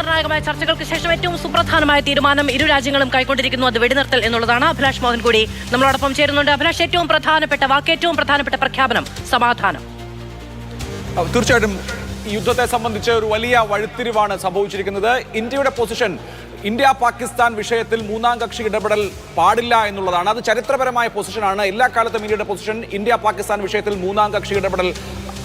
നിർണായകമായ ചർച്ചകൾക്ക് ശേഷം ഏറ്റവും സുപ്രധാനമായ തീരുമാനം ഇരു രാജ്യങ്ങളും കൈക്കൊണ്ടിരിക്കുന്നു. അത് വെടിനിർത്തൽ എന്നുള്ളതാണ്. അഭിലാഷ് മോഹൻ കൂടി നമ്മളോടൊപ്പം ചേരുന്നുണ്ട്. അഭിലാഷ്, ഏറ്റവും പ്രധാനപ്പെട്ട പ്രഖ്യാപനം സമാധാനം. തീർച്ചയായിട്ടും ഈ യുദ്ധത്തെ സംബന്ധിച്ച് ഒരു വലിയ വഴിത്തിരിവാണ് സംഭവിച്ചിരിക്കുന്നത്. ഇന്ത്യയുടെ പൊസിഷൻ ഇന്ത്യ പാകിസ്ഥാൻ വിഷയത്തിൽ മൂന്നാം കക്ഷി ഇടപെടൽ പാടില്ല എന്നുള്ളതാണ്. അത് ചരിത്രപരമായ പൊസിഷനാണ്. എല്ലാ കാലത്തും ഇന്ത്യയുടെ പൊസിഷൻ ഇന്ത്യ പാകിസ്ഥാൻ വിഷയത്തിൽ മൂന്നാം കക്ഷി ഇടപെടൽ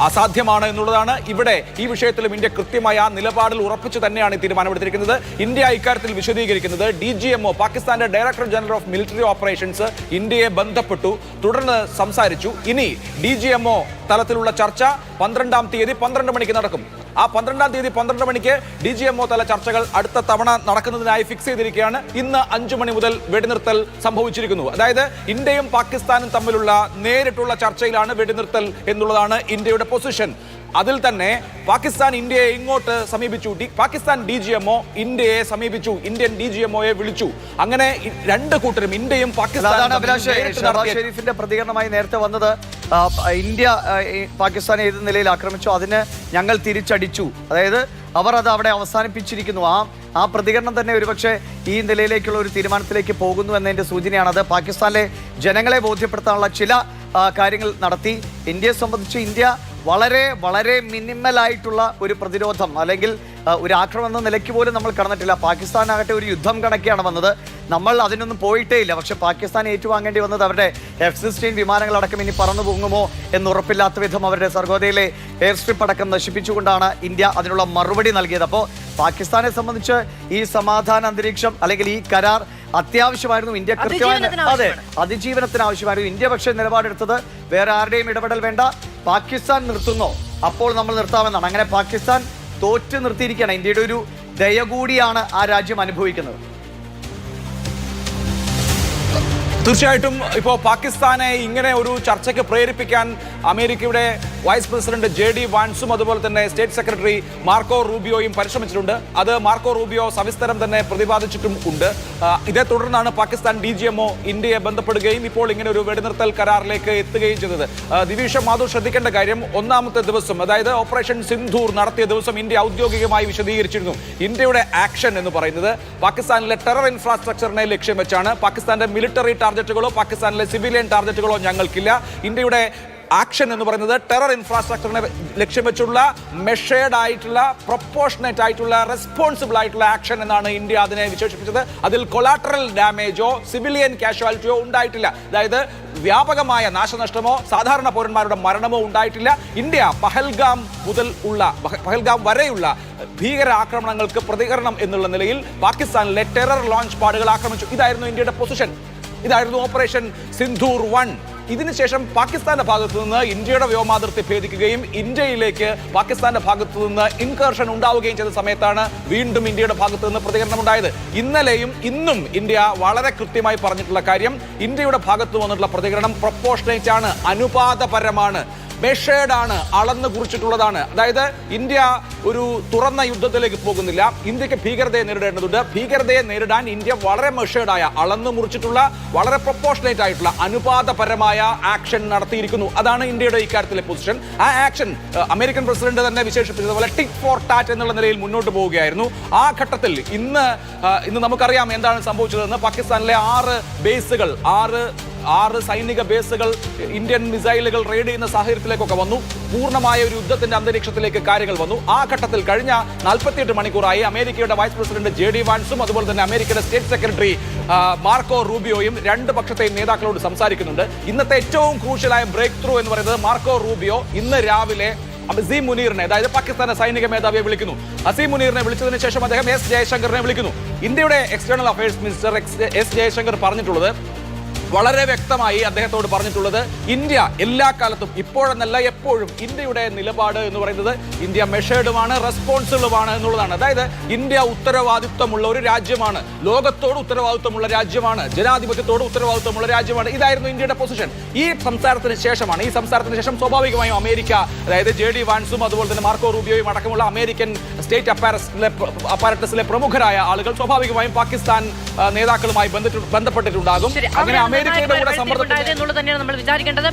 അസാധ്യമാണ് എന്നുള്ളതാണ്. ഇവിടെ ഈ വിഷയത്തിലും ഇന്ത്യ കൃത്യമായ നിലപാടിൽ ഉറപ്പിച്ചു തന്നെയാണ് ഈ തീരുമാനമെടുത്തിരിക്കുന്നത്. ഇന്ത്യ ഇക്കാര്യത്തിൽ വിശദീകരിക്കുന്നത് DGMO പാകിസ്ഥാന്റെ director general of military operations ഇന്ത്യയെ ബന്ധപ്പെട്ടു, തുടർന്ന് സംസാരിച്ചു. ഇനി DGMO തലത്തിലുള്ള ചർച്ച 12-ാം തീയതി 12 മണിക്ക് നടക്കും. ആ 12-ാം തീയതി 12 മണിക്ക് DGMO തല ചർച്ചകൾ അടുത്ത തവണ നടക്കുന്നതിനായി ഫിക്സ് ചെയ്തിരിക്കുകയാണ്. ഇന്ന് 5 മണി മുതൽ വെടിനിർത്തൽ സംഭവിച്ചിരിക്കുന്നു. അതായത് ഇന്ത്യയും പാകിസ്ഥാനും തമ്മിലുള്ള നേരിട്ടുള്ള ചർച്ചയിലാണ് വെടിനിർത്തൽ എന്നുള്ളതാണ് ഇന്ത്യയുടെ പൊസിഷൻ. അതിൽ തന്നെ പാകിസ്ഥാൻ ഇന്ത്യയെ ഇങ്ങോട്ട് സമീപിച്ചു. പാകിസ്ഥാൻ DGMO ഇന്ത്യയെ സമീപിച്ചു. ഇന്ത്യൻ DGMOയെ വിളിച്ചു. അങ്ങനെ രണ്ട് കൂട്ടരും ഇന്ത്യയും പാകിസ്ഥാനും ഷെരീഫിന്റെ പ്രതികരണമായി നേരത്തെ വന്നത് ഇന്ത്യ പാകിസ്ഥാനെ ഏത് നിലയിൽ ആക്രമിച്ചു അതിന് ഞങ്ങൾ തിരിച്ചടിച്ചു. അതായത് അവർ അത് അവിടെ അവസാനിപ്പിച്ചിരിക്കുന്നു. ആ പ്രതികരണം തന്നെ ഒരുപക്ഷെ ഈ നിലയിലേക്കുള്ള ഒരു തീരുമാനത്തിലേക്ക് പോകുന്നു എന്നതിന്റെ സൂചനയാണ്. അത് പാകിസ്ഥാനിലെ ജനങ്ങളെ ബോധ്യപ്പെടുത്താനുള്ള ചില കാര്യങ്ങൾ നടത്തി. ഇന്ത്യയെ സംബന്ധിച്ച് ഇന്ത്യ വളരെ വളരെ മിനിമലായിട്ടുള്ള ഒരു പ്രതിരോധം അല്ലെങ്കിൽ ഒരു ആക്രമണം എന്ന നിലയ്ക്ക് പോലും നമ്മൾ കടന്നിട്ടില്ല. പാകിസ്ഥാനാകട്ടെ ഒരു യുദ്ധം കണക്കെയാണ് വന്നത്. നമ്മൾ അതിനൊന്നും പോയിട്ടേ ഇല്ല. പക്ഷെ പാകിസ്ഥാൻ ഏറ്റുവാങ്ങേണ്ടി വന്നത് അവരുടെ F-16 വിമാനങ്ങളടക്കം ഇനി പറന്നു പോകുമോ എന്നുറപ്പില്ലാത്ത വിധം അവരുടെ സർഗോദയിലെ എയർ സ്ട്രിപ്പ് അടക്കം നശിപ്പിച്ചുകൊണ്ടാണ് ഇന്ത്യ അതിനുള്ള മറുപടി നൽകിയത്. അപ്പോൾ പാകിസ്ഥാനെ സംബന്ധിച്ച് ഈ സമാധാന അന്തരീക്ഷം അല്ലെങ്കിൽ ഈ കരാർ അത്യാവശ്യമായിരുന്നു. ഇന്ത്യ കൃത്യമായി അതിജീവനത്തിന് ആവശ്യമായിരുന്നു. ഇന്ത്യ പക്ഷേ നിലപാടെടുത്തത് വേറെ ആരുടെയും ഇടപെടൽ വേണ്ട, പാകിസ്ഥാൻ നിർത്തുന്നോ അപ്പോൾ നമ്മൾ നിർത്താമെന്നാണ്. അങ്ങനെ പാകിസ്ഥാൻ തോറ്റ് നിർത്തിയിരിക്കുകയാണ്. ഇന്ത്യയുടെ ഒരു ദയ കൂടിയാണ് ആ രാജ്യം അനുഭവിക്കുന്നത്. തീർച്ചയായിട്ടും ഇപ്പോൾ പാകിസ്ഥാനെ ഇങ്ങനെ ഒരു ചർച്ചയ്ക്ക് പ്രേരിപ്പിക്കാൻ അമേരിക്കയുടെ വൈസ് പ്രസിഡന്റ് JD വാൻസും അതുപോലെ തന്നെ സ്റ്റേറ്റ് സെക്രട്ടറി മാർക്കോ റൂബിയോയും പരിശ്രമിച്ചിട്ടുണ്ട്. അത് മാർക്കോ റൂബിയോ സവിസ്തരം തന്നെ പ്രതിപാദിച്ചിട്ടും ഉണ്ട്. ഇതേ തുടർന്നാണ് പാകിസ്ഥാൻ DGMO ഇന്ത്യയെ ബന്ധപ്പെടുകയും ഇപ്പോൾ ഇങ്ങനെ ഒരു വെടിനിർത്തൽ കരാറിലേക്ക് എത്തുകയും ചെയ്തത്. ദിവിഷ മാധു ശ്രദ്ധിക്കേണ്ട കാര്യം, ഒന്നാമത്തെ ദിവസം അതായത് ഓപ്പറേഷൻ സിന്ധൂർ നടത്തിയ ദിവസം ഇന്ത്യ ഔദ്യോഗികമായി വിശദീകരിച്ചിരുന്നു. ഇന്ത്യയുടെ ആക്ഷൻ എന്ന് പറയുന്നത് പാകിസ്ഥാനിലെ ടെറർ ഇൻഫ്രാസ്ട്രക്ചറിനെ ലക്ഷ്യം വെച്ചാണ്. പാകിസ്ഥാന്റെ മിലിറ്ററി ടാർഗറ്റുകളോ പാകിസ്ഥാനിലെ സിവിലിയൻ ടാർഗറ്റുകളോ ഞങ്ങൾക്കില്ല. ഇന്ത്യയുടെ ആക്ഷൻ എന്ന് പറയുന്നത് ടെറർ ഇൻഫ്രാസ്ട്രക്ചറിനെ ലക്ഷ്യം വെച്ചുള്ള മെഷേർഡ് ആയിട്ടുള്ള പ്രൊപ്പോർഷനേറ്റ് ആയിട്ടുള്ള റെസ്പോൺസിബിൾ ആയിട്ടുള്ള ആക്ഷൻ എന്നാണ് ഇന്ത്യ അതിനെ വിശേഷിപ്പിച്ചത്. അതിൽ കൊളാറ്ററൽ ഡാമേജോ സിവിലിയൻ കാഷ്വാലിറ്റിയോ ഉണ്ടായിട്ടില്ല. അതായത് വ്യാപകമായ നാശനഷ്ടമോ സാധാരണ പൗരന്മാരുടെ മരണമോ ഉണ്ടായിട്ടില്ല. ഇന്ത്യ പഹൽഗാം വരെയുള്ള ഭീകര ആക്രമണങ്ങൾക്ക് പ്രതികരണം എന്നുള്ള നിലയിൽ പാകിസ്ഥാനിലെ ടെറർ ലോഞ്ച് പാഡുകൾ ആക്രമിച്ചു. ഇതായിരുന്നു ഇന്ത്യയുടെ പൊസിഷൻ. ഇതായിരുന്നു ഓപ്പറേഷൻ സിന്ധൂർ 1. ഇതിനുശേഷം പാകിസ്ഥാന്റെ ഭാഗത്തു നിന്ന് ഇന്ത്യയുടെ വ്യോമാതിർത്തി ഭേദിക്കുകയും ഇന്ത്യയിലേക്ക് പാകിസ്ഥാന്റെ ഭാഗത്തു നിന്ന് ഇൻകർഷൻ ഉണ്ടാവുകയും ചെയ്ത സമയത്താണ് വീണ്ടും ഇന്ത്യയുടെ ഭാഗത്തു നിന്ന് പ്രതികരണം ഉണ്ടായത്. ഇന്നലെയും ഇന്നും ഇന്ത്യ വളരെ കൃത്യമായി പറഞ്ഞിട്ടുള്ള കാര്യം, ഇന്ത്യയുടെ ഭാഗത്ത് വന്നിട്ടുള്ള പ്രതികരണം പ്രൊപ്പോർഷനേറ്റ് ആണ്, അനുപാതപരമാണ്, മെഷേർഡ് ആണ്, അളന്നു കുറിച്ചിട്ടുള്ളതാണ്. അതായത് ഇന്ത്യ ഒരു തുറന്ന യുദ്ധത്തിലേക്ക് പോകുന്നില്ല. ഇന്ത്യക്ക് ഭീകരതയെ നേരിടേണ്ടതുണ്ട്. ഭീകരതയെ നേരിടാൻ ഇന്ത്യ വളരെ മെഷേർഡായ, അളന്നു മുറിച്ചിട്ടുള്ള, വളരെ പ്രൊപ്പോർഷനേറ്റ് ആയിട്ടുള്ള അനുപാതപരമായ ആക്ഷൻ നടത്തിയിരിക്കുന്നു. അതാണ് ഇന്ത്യയുടെ ഇക്കാര്യത്തിലെ പൊസിഷൻ. ആ ആക്ഷൻ അമേരിക്കൻ പ്രസിഡന്റ് തന്നെ വിശേഷിപ്പിച്ചതുപോലെ ടിക് ഫോർ ടാറ്റ് എന്നുള്ള നിലയിൽ മുന്നോട്ട് പോവുകയായിരുന്നു. ആ ഘട്ടത്തിൽ ഇന്ന് നമുക്കറിയാം എന്താണ് സംഭവിച്ചതെന്ന്. പാകിസ്ഥാനിലെ 6 സൈനിക ബേസുകൾ ഇന്ത്യൻ മിസൈലുകൾ റെയ്ഡ് ചെയ്യുന്ന സാഹചര്യത്തിലേക്കൊക്കെ വന്നു. പൂർണ്ണമായ ഒരു യുദ്ധത്തിന്റെ അന്തരീക്ഷത്തിലേക്ക് കാര്യങ്ങൾ വന്നു. ആ ഘട്ടത്തിൽ കഴിഞ്ഞ 48 മണിക്കൂറായി അമേരിക്കയുടെ വൈസ് പ്രസിഡന്റ് JD വാൻസും അതുപോലെ തന്നെ അമേരിക്കയുടെ സ്റ്റേറ്റ് സെക്രട്ടറി മാർക്കോ റൂബിയോയും രണ്ട് പക്ഷത്തെയും നേതാക്കളോട് സംസാരിക്കുന്നുണ്ട്. ഇന്നത്തെ ഏറ്റവും ക്രൂഷ്യലായ ബ്രേക്ക് ത്രൂ എന്ന് പറയുന്നത് മാർക്കോ റൂബിയോ ഇന്ന് രാവിലെ അസീം മുനീറിനെ, അതായത് പാകിസ്ഥാന്റെ സൈനിക മേധാവിയെ വിളിക്കുന്നു. അസീം മുനീറിനെ വിളിച്ചതിന് ശേഷം അദ്ദേഹം S ജയശങ്കറിനെ വിളിക്കുന്നു. ഇന്ത്യയുടെ external affairs minister S Jaishankar പറഞ്ഞിട്ടുള്ളത്, വളരെ വ്യക്തമായി അദ്ദേഹത്തോട് പറഞ്ഞിട്ടുള്ളത്, ഇന്ത്യ എല്ലാ കാലത്തും ഇപ്പോഴെന്നല്ല എപ്പോഴും ഇന്ത്യയുടെ നിലപാട് എന്ന് പറയുന്നത് ഇന്ത്യ മെഷേർഡുമാണ്, റെസ്പോൺസിബിളുമാണ് എന്നുള്ളതാണ്. അതായത് ഇന്ത്യ ഉത്തരവാദിത്വമുള്ള ഒരു രാജ്യമാണ്, ലോകത്തോട് ഉത്തരവാദിത്വമുള്ള രാജ്യമാണ്, ജനാധിപത്യത്തോട് ഉത്തരവാദിത്വമുള്ള രാജ്യമാണ്. ഇതായിരുന്നു ഇന്ത്യയുടെ പൊസിഷൻ. ഈ സംസാരത്തിന് ശേഷം സ്വാഭാവികമായും അമേരിക്ക, അതായത് JD വാൻസും അതുപോലെ തന്നെ മാർക്കോ റൂബിയോയും അടക്കമുള്ള അമേരിക്കൻ സ്റ്റേറ്റ് അപ്പാരറ്റസിലെ പ്രമുഖരായ ആളുകൾ സ്വാഭാവികമായും പാകിസ്ഥാൻ നേതാക്കളുമായി ബന്ധപ്പെട്ടിട്ടുണ്ടാകും. അങ്ങനെ അമേരിക്കയുടെ കൂടെ സമ്മർദ്ദം തന്നെയാണ് നമ്മൾ വിചാരിക്കേണ്ടത്.